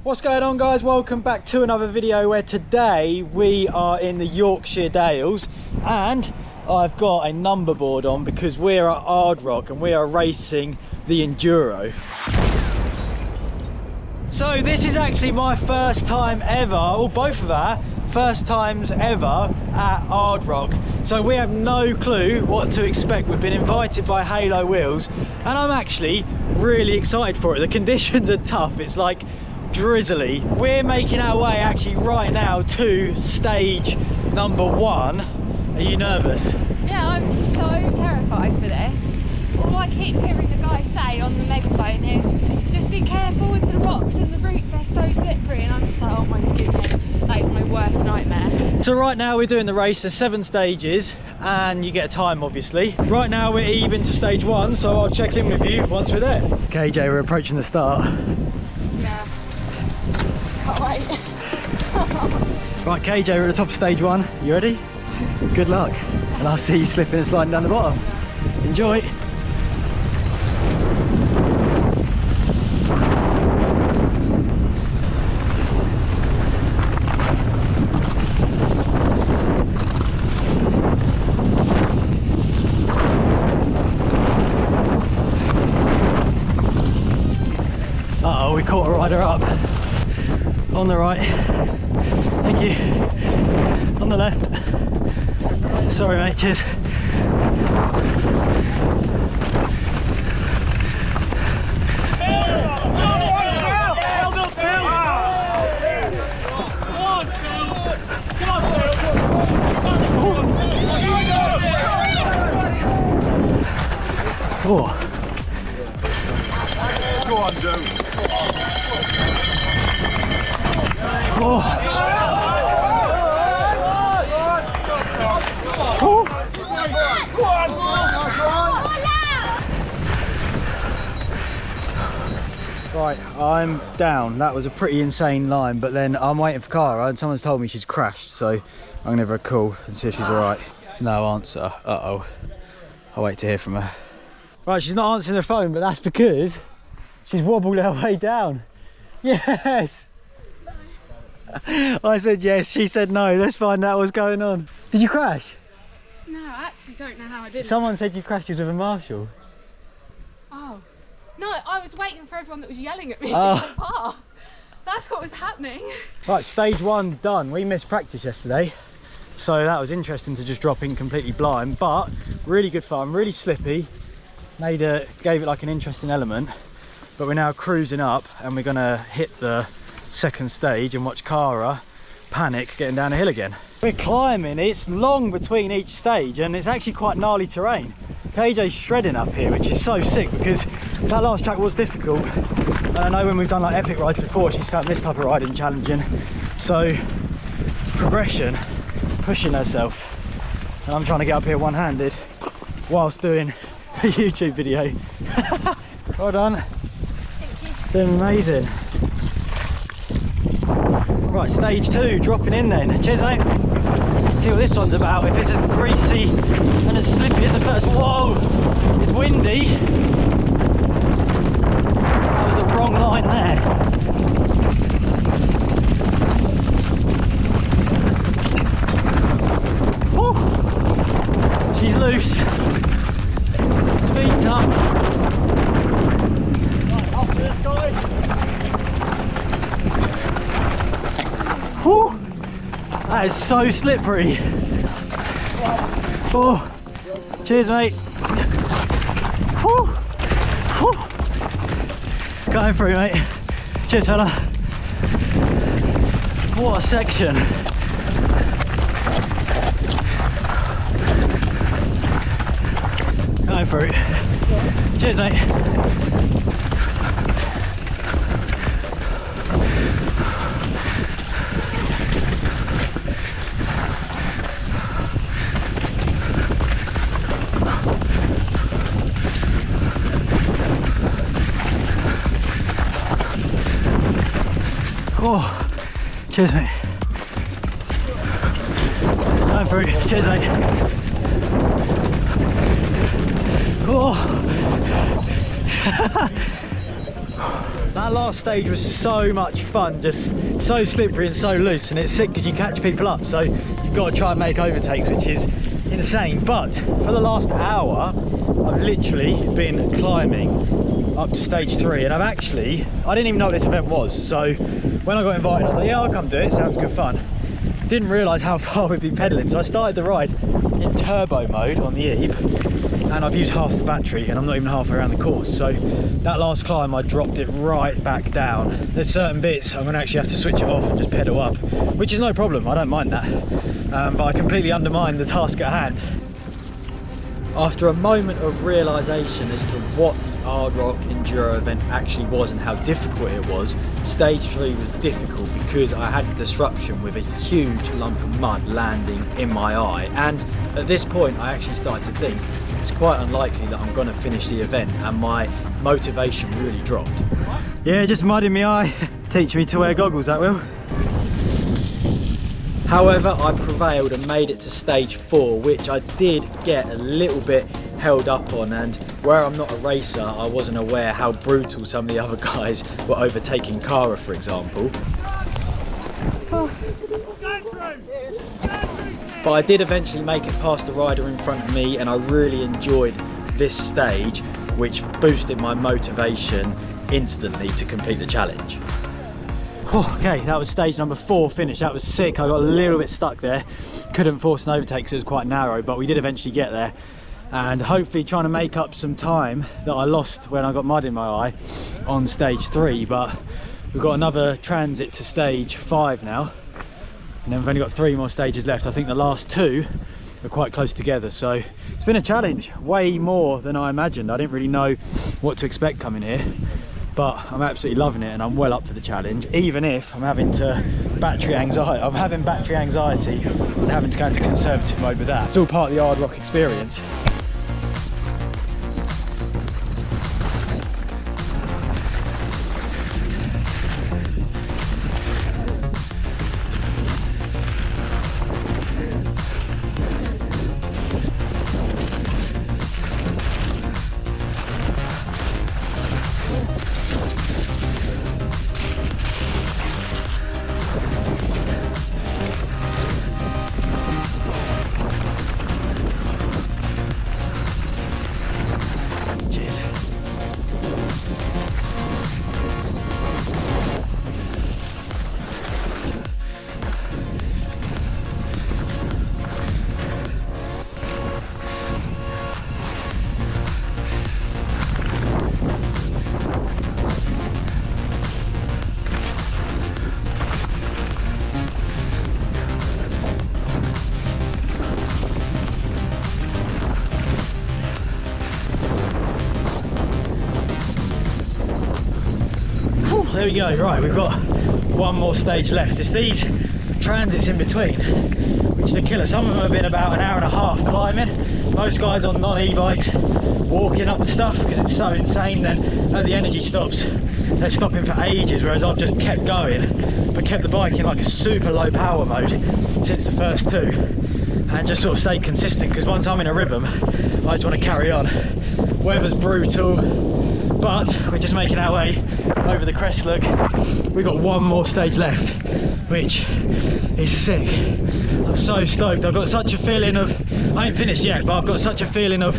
What's going on, guys? Welcome back to another video where today we are in the Yorkshire Dales and I've got a number board on because we're at Ard Rock and we are racing the Enduro. So this is actually my first time ever, or both of our first times ever at Ard Rock. So we have no clue what to expect. We've been invited by Halo Wheels and I'm actually really excited for it. The conditions are tough. It's like drizzly. We're making our way actually right now to stage number 1. Are you nervous? Yeah, I'm so terrified for this. All I keep hearing the guy say on the megaphone is just be careful with the rocks and the roots, they're so slippery, and I'm just like, oh my goodness, that is my worst nightmare. So right now we're doing the race. There's 7 stages and you get a time obviously. Right now we're even to stage 1, so I'll check in with you once we're there. KJ, we're approaching the start. Yeah. Can't wait. Right, KJ, we're at the top of stage 1. You ready? Good luck. And I'll see you slipping and sliding down the bottom. Enjoy. Uh-oh, we caught a rider up. On the right. Thank you. On the left. Sorry mate, cheers. Oh. Go on, dude. Oh. Oh. Right, I'm down. That was a pretty insane line, but then I'm waiting for Cara and someone's told me she's crashed, so I'm gonna give her a call and see if she's alright. No answer. Uh-oh. I'll wait to hear from her. Right, she's not answering the phone, but that's because she's wobbled her way down. Yes! I said yes, she said no. Let's find out what's going on. Did you crash? No, I actually don't know how I did it. Someone said you crashed with a marshal. Oh. No, I was waiting for everyone that was yelling at me to Oh. go past. That's what was happening. Right, stage 1 done. We missed practice yesterday, so that was interesting to just drop in completely blind, but really good fun, really slippy. Gave it like an interesting element, but we're now cruising up and we're gonna hit the second stage and watch Cara panic getting down the hill again. We're climbing. It's long between each stage and it's actually quite gnarly terrain. KJ's shredding up here, which is so sick because that last track was difficult, and I know when we've done like epic rides before she's found this type of riding challenging. So progression, pushing herself, and I'm trying to get up here one-handed whilst doing a YouTube video. Well done. Thank you. Doing amazing. Right, stage 2, dropping in then. Cheers mate. See what this one's about. If it's as greasy and as slippy as the first. Whoa! It's windy. That was the wrong line there. Whew. She's loose. Speed up. Right, up to this guy. Whew. That is so slippery. Oh, cheers mate. Whew. Whew. Going through mate. Cheers fella. What a section. Going through. Cheers mate. Oh, cheers mate. Going through. Cheers mate. Oh. That last stage was so much fun, just so slippery and so loose, and it's sick because you catch people up, so you've got to try and make overtakes, which is insane. But for the last hour, I've literally been climbing up to stage 3, and I didn't even know what this event was, so when I got invited I was like, yeah, I'll come do it, sounds good fun. Didn't realise how far we'd be pedalling, so I started the ride in turbo mode on the eve, and I've used half the battery and I'm not even halfway around the course, so that last climb I dropped it right back down. There's certain bits I'm going to actually have to switch it off and just pedal up, which is no problem, I don't mind that, but I completely undermined the task at hand. After a moment of realisation as to what the Ard Rock Enduro event actually was and how difficult it was, stage 3 was difficult because I had a disruption with a huge lump of mud landing in my eye, and at this point I actually started to think it's quite unlikely that I'm going to finish the event, and my motivation really dropped. Yeah, just mud in my eye. Teach me to wear goggles, that will. However, I prevailed and made it to stage 4, which I did get a little bit held up on, and where I'm not a racer, I wasn't aware how brutal some of the other guys were overtaking Cara, for example. Oh. But I did eventually make it past the rider in front of me, and I really enjoyed this stage, which boosted my motivation instantly to complete the challenge. Okay, that was stage number 4 finished. That was sick. I got a little bit stuck there. Couldn't force an overtake because it was quite narrow, but we did eventually get there. And hopefully trying to make up some time that I lost when I got mud in my eye on stage 3. But we've got another transit to stage 5 now. And then we've only got 3 more stages left. I think the last 2 are quite close together. So it's been a challenge, way more than I imagined. I didn't really know what to expect coming here, but I'm absolutely loving it and I'm well up for the challenge, even if I'm having battery anxiety and having to go into conservative mode with that. It's all part of the Ard Rock experience. There we go. Right, we've got 1 more stage left. It's these transits in between which are the killer. Some of them have been about an hour and a half climbing. Most guys on non-e-bikes walking up and stuff because it's so insane. Then at the energy stops, they're stopping for ages, whereas I've just kept going but kept the bike in like a super low power mode since the first 2, and just sort of stayed consistent because once I'm in a rhythm I just want to carry on. Weather's brutal, but we're just making our way over the crest. Look, we've got 1 more stage left, which is sick. I'm so stoked. I've got such a feeling of, I ain't finished yet, but I've got such a feeling of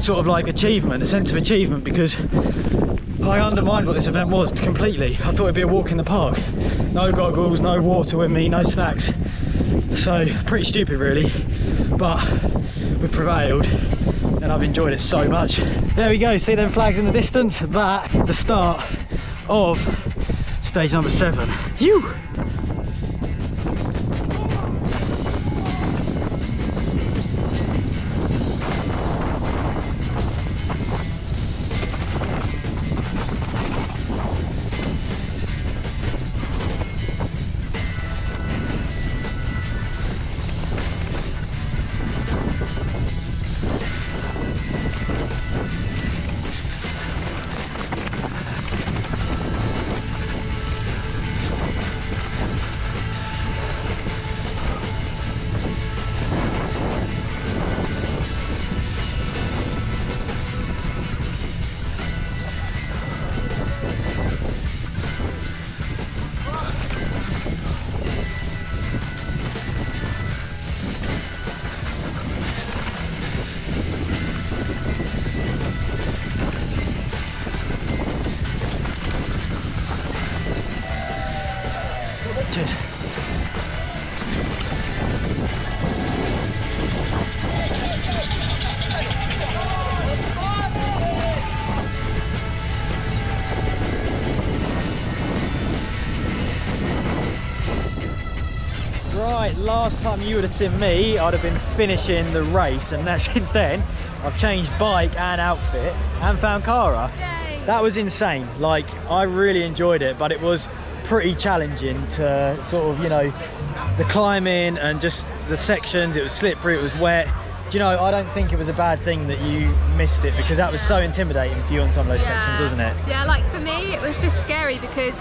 sort of like achievement, a sense of achievement, because I undermined what this event was completely. I thought it'd be a walk in the park. No goggles, no water with me, no snacks. So pretty stupid really, but we prevailed and I've enjoyed it so much. There we go, see them flags in the distance? That is the start of stage number 7. Phew! Cheers. Right, last time you would have seen me, I'd have been finishing the race, and that, since then I've changed bike and outfit and found Cara. Yay. That was insane. Like, I really enjoyed it, but it was pretty challenging to sort of, you know, the climbing and just the sections. It was slippery, it was wet. Do you know, I don't think it was a bad thing that you missed it, because that was so intimidating for you on some of those sections, wasn't it? Yeah, like for me it was just scary because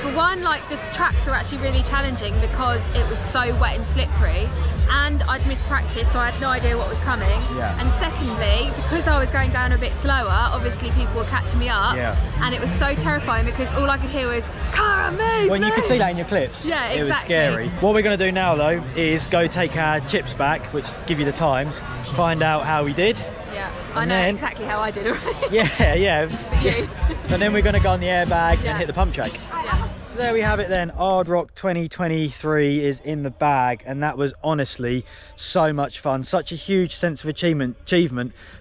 for one, like the tracks were actually really challenging because it was so wet and slippery, and I'd missed practice, so I had no idea what was coming. Yeah. And secondly, because I was going down a bit slower, obviously people were catching me up. Yeah. And it was so terrifying because all I could hear was, Cara, move! Well, you could move!" see that in your clips. Yeah, It was exactly. scary. What we're going to do now, though, is go take our chips back, which give you the times, find out how we did. Yeah, I know then- exactly how I did already. Yeah. You. And then we're going to go on the airbag Yeah. and hit the pump track. Yeah. So there we have it then. Ard Rock 2023 is in the bag, and that was honestly so much fun. Such a huge sense of achievement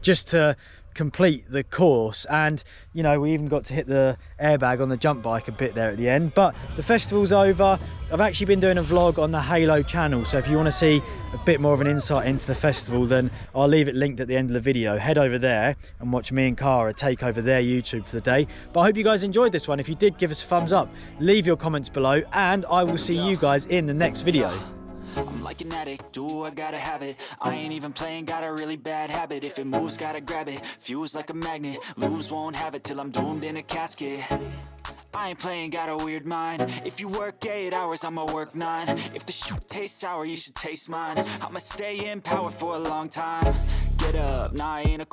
just to complete the course. And you know, we even got to hit the airbag on the jump bike a bit there at the end. But the festival's over. I've actually been doing a vlog on the Halo channel, so if you want to see a bit more of an insight into the festival, then I'll leave it linked at the end of the video. Head over there and watch me and Cara take over their YouTube for the day. But I hope you guys enjoyed this one. If you did, give us a thumbs up, leave your comments below, and I will see you guys in the next video. I'm like an addict, do I gotta have it. I ain't even playing, got a really bad habit. If it moves, gotta grab it, fuse like a magnet. Lose, won't have it till I'm doomed in a casket. I ain't playing, got a weird mind. If you work 8 hours, I'ma work 9. If the shit tastes sour, you should taste mine. I'ma stay in power for a long time. Get up, nah, I ain't a